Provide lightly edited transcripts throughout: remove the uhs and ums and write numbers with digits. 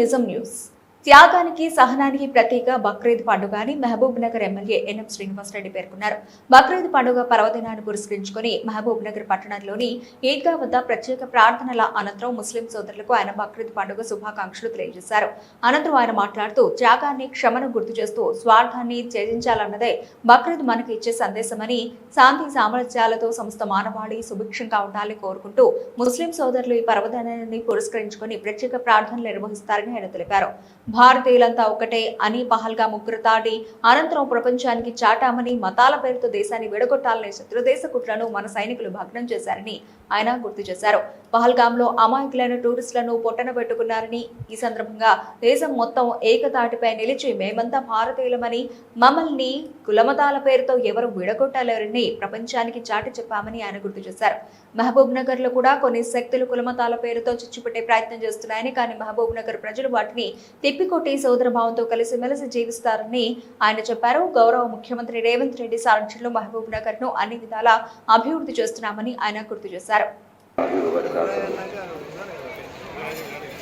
నిజం న్యూస్. త్యాగానికి సహనానికి ప్రతీక బక్రీద్ పండుగ అని మహబూబ్ నగర్ ఎమ్మెల్యే ఎన్ఎం శ్రీనివాసరెడ్డి పేర్కొన్నారు. బక్రీద్ పండుగ పర్వదినాన్ని పురస్కరించుకుని మహబూబ్ నగర్ పట్టణంలోని ఈద్గా వద్ద ప్రత్యేక ప్రార్థనల అనంతరం ముస్లిం సోదరులకు ఆయన బక్రీద్ పండుగ శుభాకాంక్షలు తెలియజేశారు. అనంతరం ఆయన మాట్లాడుతూ త్యాగాన్ని క్షమను గుర్తు చేస్తూ స్వార్థాన్ని త్యజించాలన్నదే బక్రీద్ మనకు ఇచ్చే సందేశమని, శాంతి సామరస్యాలతో సమస్త మానవాళి సుభిక్షంగా ఉండాలని కోరుకుంటూ ముస్లిం సోదరులు ఈ పర్వదినాన్ని పురస్కరించుకుని ప్రత్యేక ప్రార్థనలు నిర్వహిస్తారని ఆయన తెలిపారు. భారతీయులంతా ఒకటే అని పహల్గా ముగ్గురు తాడి అనంతరం ప్రపంచానికి చాటామని, మతాల పేరుతో దేశాన్ని విడగొట్టాలనే శత్రుదేశ కుట్రను మన సైనికులు భగ్నం చేశారని ఆయన గుర్తు చేశారు. పహల్గాంలో అమాయకులైన టూరిస్టులను పొట్టన పెట్టుకున్నారని, ఈ సందర్భంగా దేశం మొత్తం ఏకతాటిపై నిలిచి మేమంతా భారతీయులమని, మమ్మల్ని కులమతాల పేరుతో ఎవరు విడగొట్టలేరని ప్రపంచానికి చాటి చెప్పామని ఆయన గుర్తు చేశారు. మహబూబ్ నగర్ లో కూడా కొన్ని శక్తులు కులమతాల పేరుతో చిచ్చుపెట్టే ప్రయత్నం చేస్తున్నాయని, కానీ మహబూబ్ నగర్ ప్రజలు వాటిని తిప్పికొట్టి సోదర భావంతో కలిసిమెలిసి జీవిస్తారని ఆయన చెప్పారు. గౌరవ ముఖ్యమంత్రి రేవంత్ రెడ్డి సారథ్యంలో మహబూబ్ నగర్ ను అన్ని విధాలా అభివృద్ధి చేస్తున్నామని ఆయన గుర్తు చేశారు.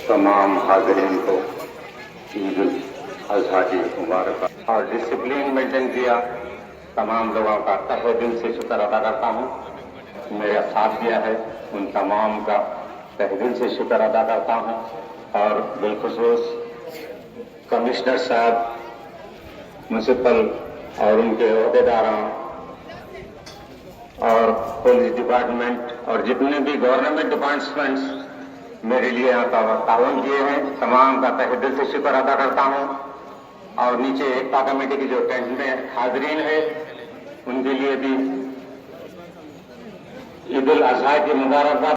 तमाम हाज़रीन को ईद उल अज़हा की मुबारक और डिसिप्लिन मेंटेन किया। तमाम लोगों का तहे दिल से शुक्र अदा करता हूँ। मेरा साथ दिया है उन तमाम का तहे दिल से शुक्र अदा करता हूँ। और बिलखुसूस कमिश्नर साहब, म्यूनसिपल और उनके अहदेदारों और पुलिस डिपार्टमेंट और जितने भी गवर्नमेंट डिपार्टमेंट्स मेरे लिए यहाँ का ताउन किए हैं, तमाम का तहे दिल से शुक्र अदा करता हूँ। और नीचे एकता कमेटी की जो टेंट में हाजरीन है उनके लिए भी ईद उल अज़हा की मुबारकबाद।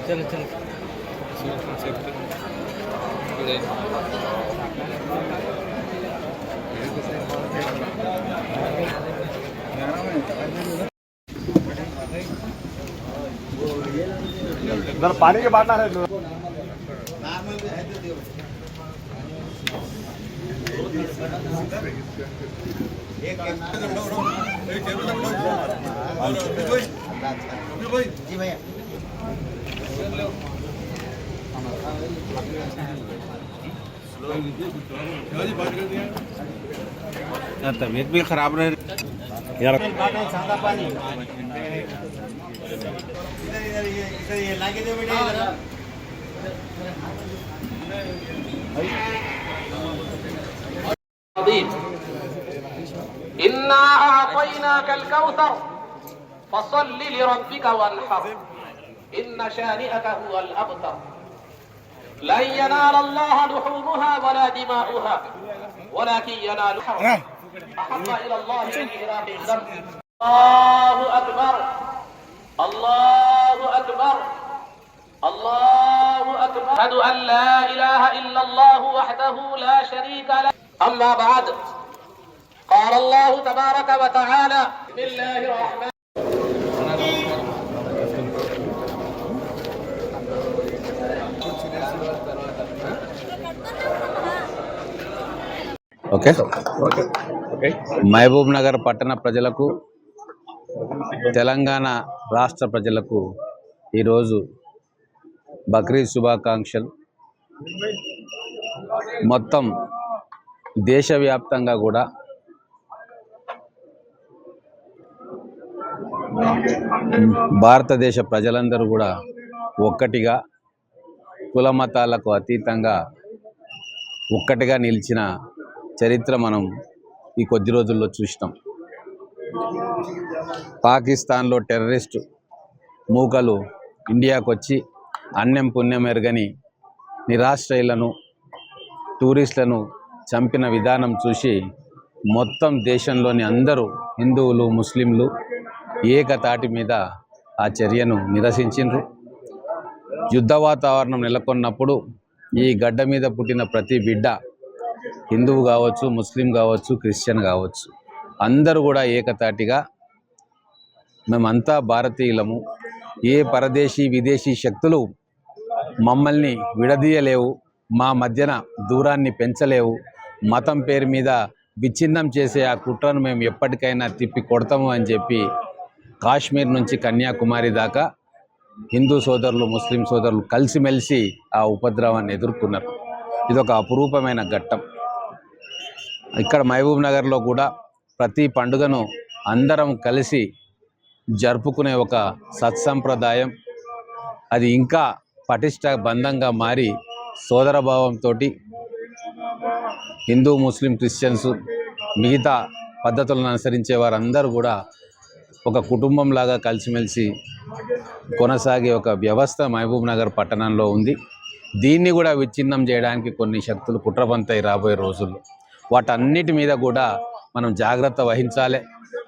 चलो चलो पानी के बाटला है जी भैया तबीयत भी खराब रहे यार। सादा पानी इधर ये लाके दे बेटा इधर। इन्ना अअतैनाकल कौसर फसल्लि लिरब्बिका वन्हर इन्न शानिअक हुवल अबतर लन यनाल अल्लाह लुहूमुहा वला दिमाउहा वलाकिन यनालुहा अहब्बा इला अल्लाह मिन इराक़ि दम। अल्लाहु अकबर अल्लाहु अकबर अल्लाहु अकबर अशहदु अन ला इलाहा इल्ला अल्लाह वहदहु ला शरीका लह। अम्मा बाद قال الله تبارك وتعالى بسم الله الرحمن ఓకే మహబూబ్ నగర్ పట్టణ ప్రజలకు, తెలంగాణ రాష్ట్ర ప్రజలకు ఈరోజు బక్రీద్ శుభాకాంక్షలు. మొత్తం దేశవ్యాప్తంగా కూడా భారతదేశ ప్రజలందరూ కూడా ఒక్కటిగా, కుల మతాలకు అతీతంగా ఒక్కటిగా నిలిచిన చరిత్ర మనం ఈ కొద్ది రోజుల్లో చూసినాం. పాకిస్తాన్లో టెర్రరిస్టు మూకలు ఇండియాకు వచ్చి అన్యం పుణ్యం ఎరగని నిరాశ్రయులను, టూరిస్టులను చంపిన విధానం చూసి మొత్తం దేశంలోని అందరూ హిందువులు, ముస్లింలు ఏకతాటి మీద ఆ చర్యను నిరసించిండ్రు. యుద్ధ వాతావరణం నెలకొన్నప్పుడు ఈ గడ్డ మీద పుట్టిన ప్రతి బిడ్డ హిందువు కావచ్చు, ముస్లిం కావచ్చు, క్రిస్టియన్ కావచ్చు, అందరూ కూడా ఏకతాటిగా మేమంతా భారతీయులము, ఏ పరదేశీ విదేశీ శక్తులు మమ్మల్ని విడదీయలేవు, మా మధ్యన దూరాన్ని పెంచలేవు, మతం పేరు మీద విచ్ఛిన్నం చేసే ఆ కుట్రను మేము ఎప్పటికైనా తిప్పి కొడతాము అని చెప్పి కాశ్మీర్ నుంచి కన్యాకుమారి దాకా హిందూ సోదరులు ముస్లిం సోదరులు కలిసిమెలిసి ఆ ఉపద్రవాన్ని ఎదుర్కొన్నారు. ఇదొక అపురూపమైన ఘట్టం. ఇక్కడ మహబూబ్ నగర్లో కూడా ప్రతి పండుగను అందరం కలిసి జరుపుకునే ఒక సత్సంప్రదాయం, అది ఇంకా పటిష్ట బంధంగా మారి సోదరభావంతో హిందూ ముస్లిం క్రిస్టియన్స్ మిగతా పద్ధతులను అనుసరించే వారందరూ కూడా ఒక కుటుంబంలాగా కలిసిమెలిసి కొనసాగే ఒక వ్యవస్థ మహబూబ్ నగర్ పట్టణంలో ఉంది. దీన్ని కూడా విచ్ఛిన్నం చేయడానికి కొన్ని శక్తులు కుట్రపంతాయి రాబోయే రోజుల్లో. వాటన్నిటి మీద కూడా మనం జాగ్రత్త వహించాలి.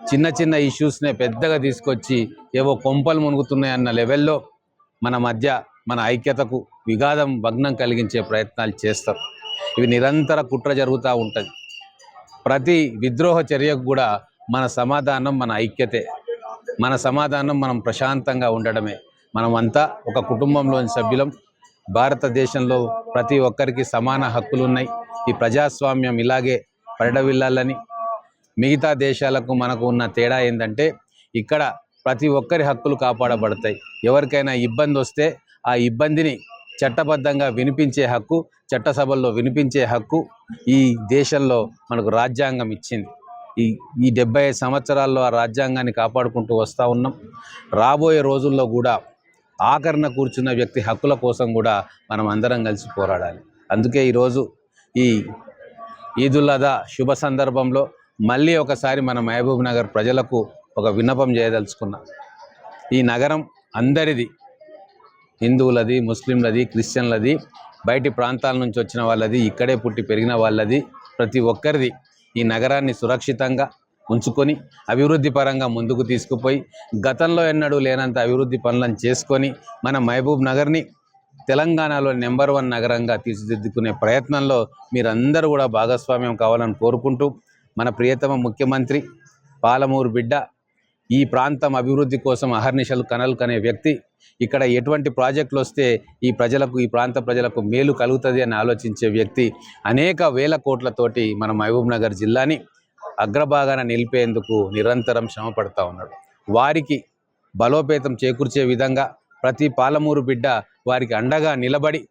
చిన్న చిన్న ఇష్యూస్నే పెద్దగా తీసుకొచ్చి ఏవో కొంపలు మునుగుతున్నాయన్న లెవెల్లో మన మధ్య మన ఐక్యతకు విఘాతం భగ్నం కలిగించే ప్రయత్నాలు చేస్తారు. ఇవి నిరంతర కుట్ర జరుగుతూ ఉంటుంది. ప్రతి విద్రోహ చర్యకు కూడా మన సమాధానం మన ఐక్యతే, మన సమాధానం మనం ప్రశాంతంగా ఉండడమే. మనమంతా ఒక కుటుంబంలోని సభ్యులం. భారతదేశంలో ప్రతి ఒక్కరికి సమాన హక్కులు ఉన్నాయి. ఈ ప్రజాస్వామ్యం ఇలాగే పరిడవిల్లాలని. మిగతా దేశాలకు మనకు ఉన్న తేడా ఏంటంటే ఇక్కడ ప్రతి ఒక్కరి హక్కులు కాపాడబడతాయి. ఎవరికైనా ఇబ్బంది వస్తే ఆ ఇబ్బందిని చట్టబద్ధంగా వినిపించే హక్కు, చట్టసభల్లో వినిపించే హక్కు ఈ దేశంలో మనకు రాజ్యాంగం ఇచ్చింది. ఈ 75 సంవత్సరాల్లో ఆ రాజ్యాంగాన్ని కాపాడుకుంటూ వస్తూ ఉన్నాం. రాబోయే రోజుల్లో కూడా ఆఖరణ కూర్చున్న వ్యక్తి హక్కుల కోసం కూడా మనం అందరం కలిసి పోరాడాలి. అందుకే ఈరోజు ఈ ఈదుల్ అదా శుభ సందర్భంలో మళ్ళీ ఒకసారి మన మహబూబ్ నగర్ ప్రజలకు ఒక విన్నపం చేయదలుచుకున్నాం. ఈ నగరం అందరిది, హిందువులది, ముస్లింలది, క్రిస్టియన్లది, బయటి ప్రాంతాల నుంచి వచ్చిన వాళ్ళది, ఇక్కడే పుట్టి పెరిగిన వాళ్ళది, ప్రతి ఒక్కరిది. ఈ నగరాన్ని సురక్షితంగా ఉంచుకొని అభివృద్ధి పరంగా ముందుకు తీసుకుపోయి గతంలో ఎన్నడూ లేనంత అభివృద్ధి పనులను చేసుకొని మన మహబూబ్ నగర్ని తెలంగాణలో నెంబర్ 1 నగరంగా తీర్చిదిద్దుకునే ప్రయత్నంలో మీరందరూ కూడా భాగస్వామ్యం కావాలని కోరుకుంటూ, మన ప్రియతమ ముఖ్యమంత్రి పాలమూరు బిడ్డ ఈ ప్రాంతం అభివృద్ధి కోసం అహర్నిశలు కనలు కనే వ్యక్తి, ఇక్కడ ఎటువంటి ప్రాజెక్టులు వస్తే ఈ ప్రాంత ప్రజలకు మేలు కలుగుతుంది అని ఆలోచించే వ్యక్తి, అనేక వేల కోట్లతోటి మన మహబూబ్ నగర్ జిల్లాని అగ్రభాగాన నిలిపేందుకు నిరంతరం శ్రమ పడుతూ ఉన్నాడు. వారికి బలోపేతం చేకూర్చే విధంగా ప్రతి పాలమూరు బిడ్డ వారికి అండగా నిలబడి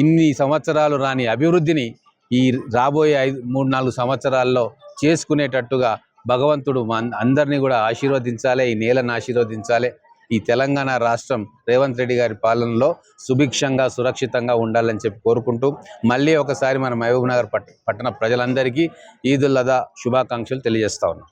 ఇన్ని సంవత్సరాలు రాని అభివృద్ధిని ఈ రాబోయే 3-4 సంవత్సరాల్లో చేసుకునేటట్టుగా భగవంతుడు అందరినీ కూడా ఆశీర్వదించాలి, ఈ నేలను ఆశీర్వదించాలి. ఈ తెలంగాణ రాష్ట్రం రేవంత్ రెడ్డి గారి పాలనలో సుభిక్షంగా సురక్షితంగా ఉండాలని చెప్పి కోరుకుంటూ మళ్ళీ ఒకసారి మన మహబూబ్ నగర్ పట్టణ ప్రజలందరికీ ఈదుల్ అదా శుభాకాంక్షలు తెలియజేస్తా ఉన్నాం.